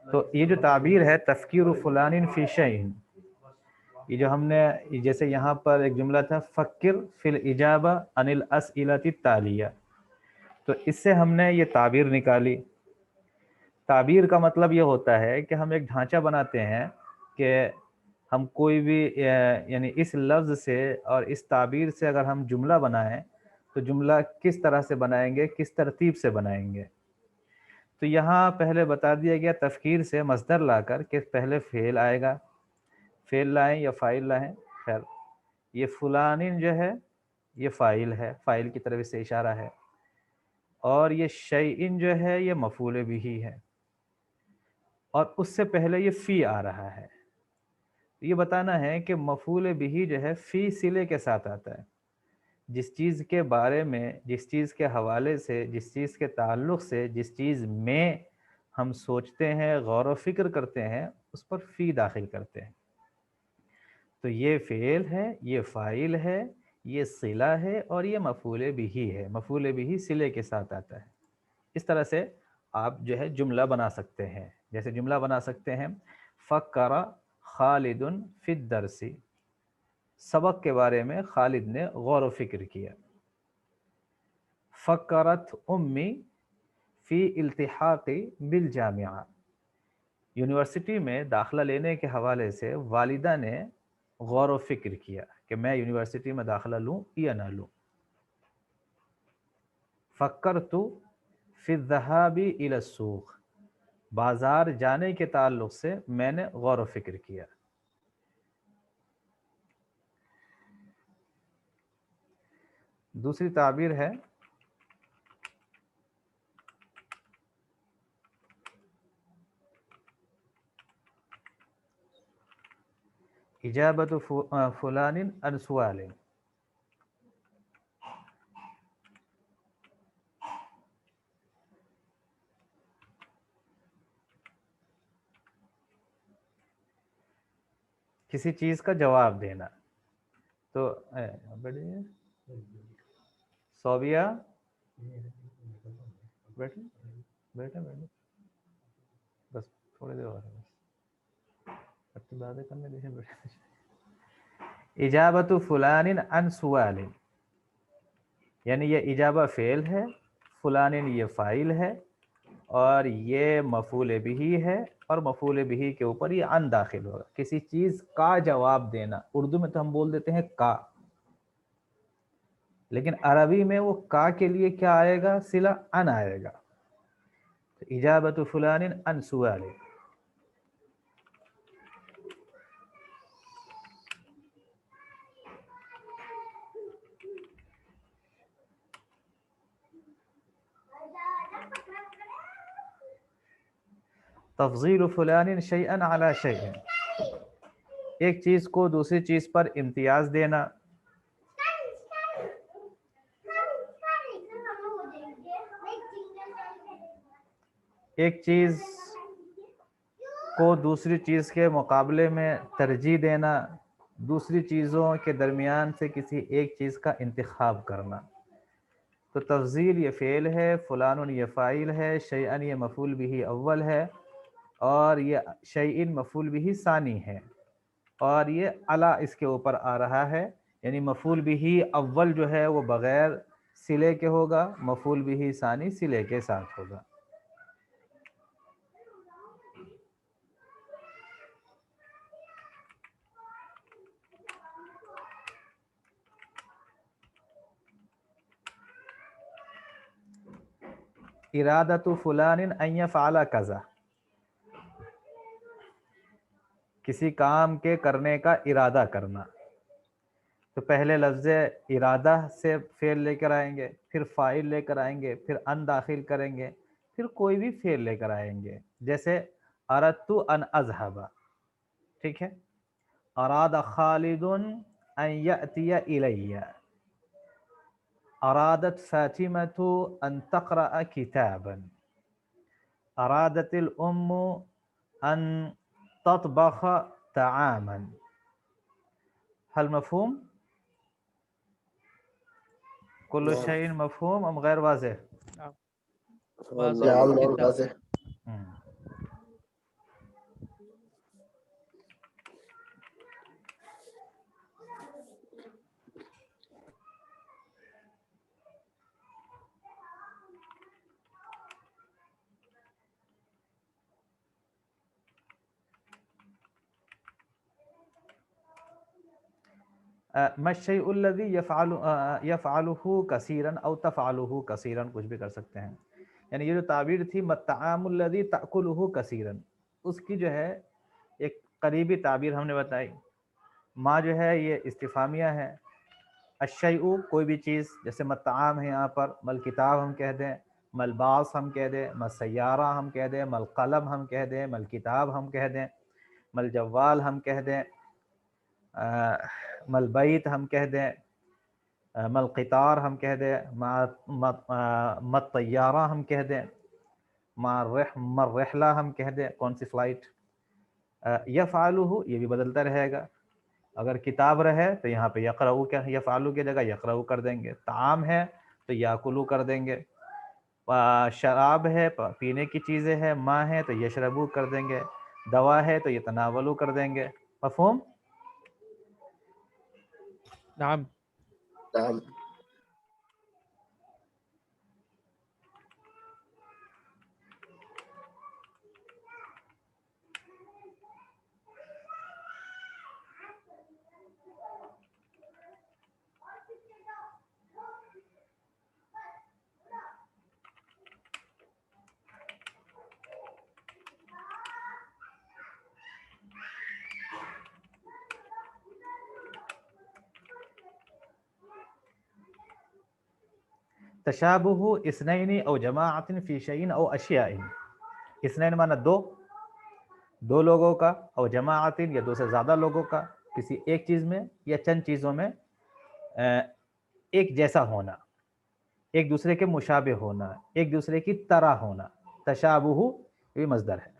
تو یہ جو تعبیر ہے تفکیر فلان فی شیء، یہ جو ہم نے جیسے یہاں پر ایک جملہ تھا فکر فی الاجابہ عن الاسئلۃ التالیہ، تو اس سے ہم نے یہ تعبیر نکالی۔ تعبیر کا مطلب یہ ہوتا ہے کہ ہم ایک ڈھانچہ بناتے ہیں کہ ہم کوئی بھی یعنی اس لفظ سے اور اس تعبیر سے اگر ہم جملہ بنائیں تو جملہ کس طرح سے بنائیں گے، کس ترتیب سے بنائیں گے۔ تو یہاں پہلے بتا دیا گیا تفکیر سے مصدر لا کر کہ پہلے فعل آئے گا، فعل لائیں یا فاعل لائیں، خیر یہ فلانن جو ہے یہ فاعل ہے، فاعل کی طرف سے اشارہ ہے، اور یہ شیئن جو ہے یہ مفعول بھی ہے، اور اس سے پہلے یہ فی آ رہا ہے۔ یہ بتانا ہے کہ مفعول بھی جو ہے فی صلے کے ساتھ آتا ہے، جس چیز کے بارے میں، جس چیز کے حوالے سے، جس چیز کے تعلق سے، جس چیز میں ہم سوچتے ہیں، غور و فکر کرتے ہیں، اس پر فی داخل کرتے ہیں۔ تو یہ فعل ہے، یہ فاعل ہے، یہ صلہ ہے، اور یہ مفعول بھی ہے۔ مفعول بھی صلے کے ساتھ آتا ہے۔ اس طرح سے آپ جو ہے جملہ بنا سکتے ہیں۔ جیسے جملہ بنا سکتے ہیں فکر خالد فی الدرس، سبق کے بارے میں خالد نے غور و فکر کیا۔ فکرت امی فی التحاق بالجامعہ، یونیورسٹی میں داخلہ لینے کے حوالے سے والدہ نے غور و فکر کیا کہ میں یونیورسٹی میں داخلہ لوں یا نہ لوں۔ فکرت فی الذہاب الی السوق، بازار جانے کے تعلق سے میں نے غور و فکر کیا۔ دوسری تعبیر ہے اجابت فلان عن سؤال، کسی چیز کا جواب دینا۔ تو صوبیہ بیٹھے بیٹھے بیٹھے بس تھوڑی دیر اور ہے، بس اپنی باتیں کرنے دیکھیں بیٹھے۔ اجابت فلان عن سؤال، یعنی یہ اجابہ فعل ہے، فلان یہ فاعل ہے، اور یہ مفعول بھی ہے، اور مفعول بھی کے اوپر یہ ان داخل ہوگا۔ کسی چیز کا جواب دینا، اردو میں تو ہم بول دیتے ہیں کا، لیکن عربی میں وہ کا کے لیے کیا آئے گا؟ صلہ ان آئے گا۔ تو اجابت فلان عن سؤال، تفضیل فلان شیئا علی شیء، ایک چیز کو دوسری چیز پر امتیاز دینا۔ ایک چیز کو دوسری چیز کے مقابلے میں ترجیح دینا، دوسری چیزوں کے درمیان سے کسی ایک چیز کا انتخاب کرنا۔ تو تفضیل یہ فعل ہے، فلان یہ فاعل ہے، شیئن یہ مفعول بھی اول ہے، اور یہ شیئن مفعول بھی ثانی ہے، اور یہ علی اس کے اوپر آ رہا ہے، یعنی مفعول بھی اول جو ہے وہ بغیر صلے کے ہوگا، مفعول بھی ثانی صلے کے ساتھ ہوگا۔ ارادۃ فلان ان یفعل کذا، کسی کام کے کرنے کا ارادہ کرنا۔ تو پہلے لفظ ارادہ سے فعل لے کر آئیں گے، پھر فاعل لے کر آئیں گے، پھر ان داخل کریں گے، پھر کوئی بھی فعل لے کر آئیں گے۔ جیسے اردت ان اذهب، ٹھیک ہے، اراد خالد ان یأتی الی، ارادت فاطمۃ ان تقرأ کتابا، ارادت الام ان تطبخ طعاما۔ هل مفہوم؟ کل شیء مفہوم ام غیر واضح؟ واضح جدا۔ ہم۔ مشیء یفعلہ کثیرا او تفعلہ کثیرا، کچھ بھی کر سکتے ہیں. یعنی یہ جو تعبیر تھی مطعام الذی تأکلہ کثیرا، اس کی جو ہے ایک قریبی تعبیر ہم نے بتائی. ما جو ہے یہ استفہامیہ ہے. الشیء کوئی بھی چیز، جیسے مطعام ہے یہاں پر، مل کتاب ہم کہہ دیں، مل باص ہم کہہ دیں، مل سیارہ ہم کہہ دیں، مل قلم ہم کہہ دیں، مل کتاب ہم کہہ دیں، مل جوال ہم کہہ دیں، مل بیت ہم کہہ دیں، مل قطار ہم کہہ دیں، مت طیارہ ہم کہہ دیں، مر رحلہ ہم کہہ دیں، کون سی فلائٹ. یفعلہ یہ بھی بدلتا رہے گا. اگر کتاب رہے تو یہاں پہ یقرؤ کیا، یفعلو کی جگہ یقرؤ کر دیں گے. طعام ہے تو یاکلو کر دیں گے. شراب ہے پینے کی چیزیں ہے، ماء ہے تو یشربو کر دیں گے. دوا ہے تو یتناولو کر دیں گے. مفہوم؟ نعم. نعم. تشابہ اثنین او جماعت فی شیء او اشیاء. اثنین معنی دو لوگوں کا، او جماعت یا دو سے زیادہ لوگوں کا، کسی ایک چیز میں یا چند چیزوں میں ایک جیسا ہونا، ایک دوسرے کے مشابہ ہونا، ایک دوسرے کی طرح ہونا. تشابہ یہ مصدر ہے.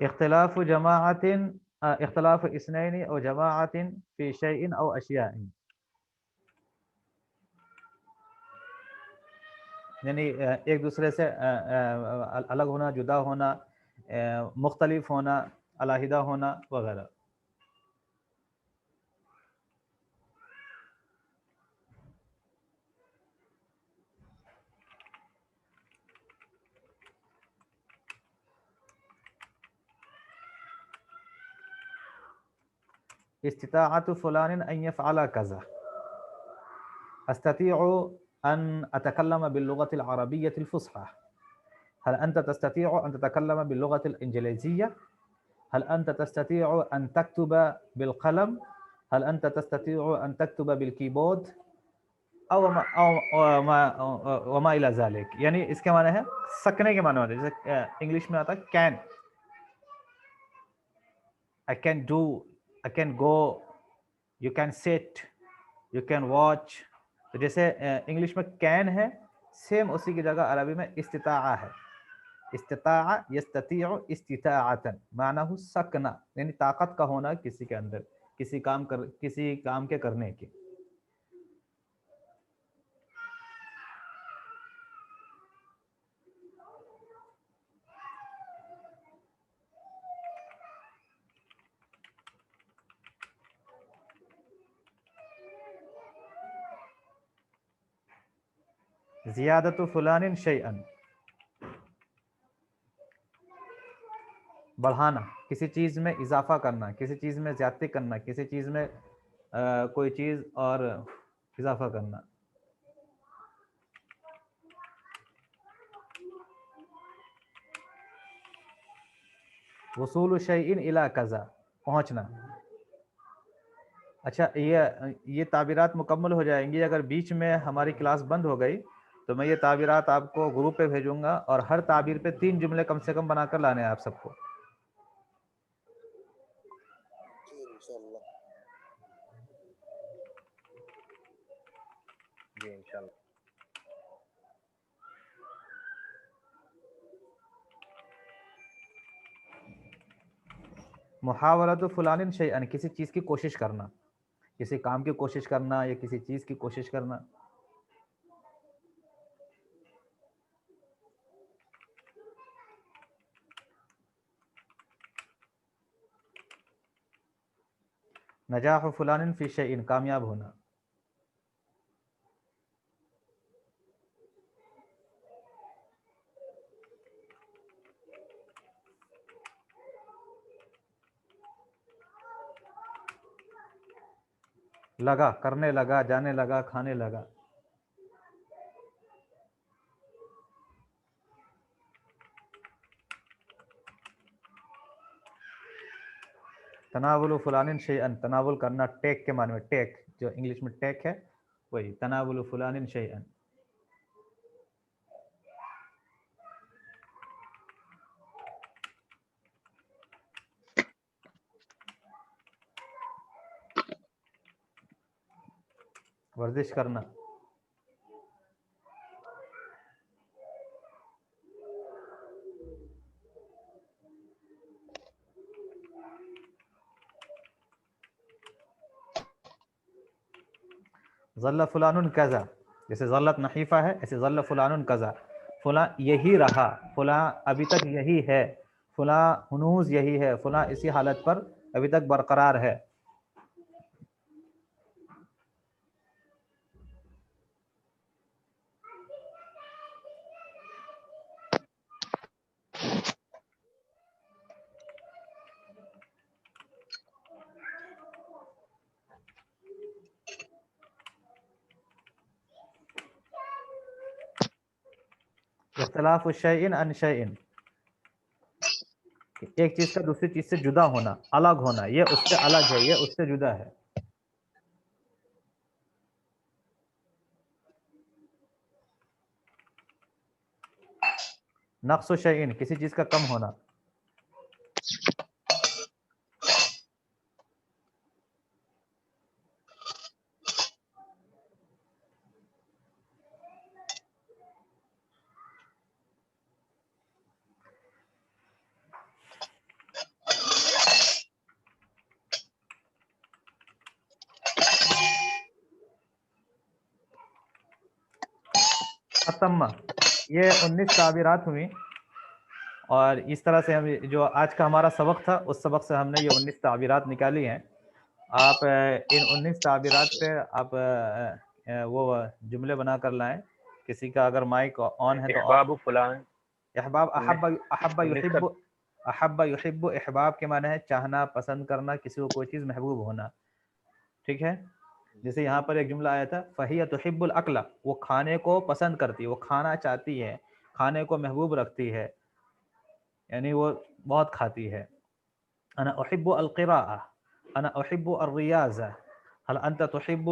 اختلاف جماعت، اختلاف اثنین او جماعت فی شیء او اشیاء، یعنی ایک دوسرے سے الگ ہونا، جدا ہونا، مختلف ہونا، علیحدہ ہونا وغیرہ. استطاعت فلان ان يفعل كذا، استطيع ان اتكلم باللغة العربية الفصحى. هل انت تستطيع ان تتكلم باللغة الانجليزية؟ هل انت تستطيع ان تكتب بالقلم؟ هل انت تستطيع ان تكتب بالکیبورڈ؟ او وما الى ذلك. یعنی اس کے معنی ہے سکنے کے معنی ہوتے ہیں. جیسے انگلش میں آتا ہے can, I can do, I can go, you can sit, you can watch. تو جیسے انگلش میں کین ہے، سیم اسی کی جگہ عربی میں استطاعہ ہے. استطاع یستطیع استطاعتا، معنی سکنا، یعنی طاقت کا ہونا کسی کے اندر، کسی کام کے کرنے کی. زیادت فلان شیئا، بڑھانا، کسی چیز میں اضافہ کرنا، کسی چیز میں زیادتی کرنا، کسی چیز میں کوئی چیز اور اضافہ کرنا. وصول شیء الی کذا، پہنچنا. اچھا یہ تعبیرات مکمل ہو جائیں گی. اگر بیچ میں ہماری کلاس بند ہو گئی تو میں یہ تعبیرات آپ کو گروپ پہ بھیجوں گا، اور ہر تعبیر پہ 3 جملے کم سے کم بنا کر لانے ہیں آپ سب کو. ان شاء اللہ. جی انشاءاللہ. محاولۃ فلان شیئن کسی چیز کی کوشش کرنا، کسی کام کی کوشش کرنا یا کسی چیز کی کوشش کرنا. نجاح فلان فی شیئن کامیاب ہونا. لگا کرنے لگا، جانے لگا، کھانے لگا. تناول فلان شیئن تناول کرنا ٹیک کے معنی میں، ٹیک جو انگلش میں ٹیک ہے وہی تناول فلان شیئن. ورزش کرنا. ظل فلان کذا، جیسے ظلت نحیفہ ہے ایسے ظل فلان کذا، فلاں یہی رہا، فلاں ابھی تک یہی ہے، فلاں ہنوز یہی ہے، فلاں اسی حالت پر ابھی تک برقرار ہے. اختلاف الشیء عن شیء، ایک چیز کا دوسری چیز سے جدا ہونا، الگ ہونا، یہ اس سے الگ ہے، یہ اس سے جدا ہے. نقص شیء کسی چیز کا کم ہونا. ختم، یہ 19 تعبیرات ہوئی، اور اس طرح سے ہم جو آج کا ہمارا سبق تھا اس سبق سے ہم نے یہ 19 تعبیرات نکالی ہیں. آپ ان 19 تعبیرات پہ آپ وہ جملے بنا کر لائیں. کسی کا اگر مائک آن ہے تو احباب فلان، احباب، احب یحب، 19 احب یحب، احباب کے معنی ہے چاہنا، پسند کرنا، کسی کو کوئی چیز محبوب ہونا. ٹھیک ہے، جیسے یہاں پر ایک جملہ آیا تھا فہی تحب الاکل، وہ کھانے کو پسند کرتی ہے، وہ کھانا چاہتی ہے، کھانے کو محبوب رکھتی ہے، یعنی وہ بہت کھاتی ہے. انا احب القراءة، انا احب الریاضة، هل انت تحب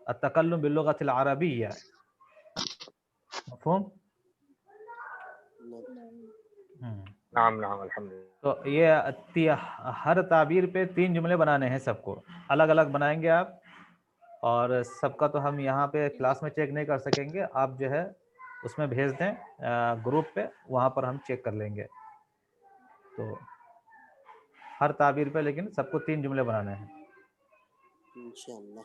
التکلم باللغة العربية؟ مفہوم؟ نعم نعم الحمد للہ. تو یہ ہر تعبیر پہ 3 جملے بنانے ہیں، سب کو الگ الگ بنائیں گے آپ، اور سب کا تو ہم یہاں پہ کلاس میں چیک نہیں کر سکیں گے، آپ جو ہے اس میں بھیج دیں گروپ پہ، وہاں پر ہم چیک کر لیں گے. تو ہر تعبیر پہ لیکن سب کو 3 جملے بنانے ہیں انشاءاللہ.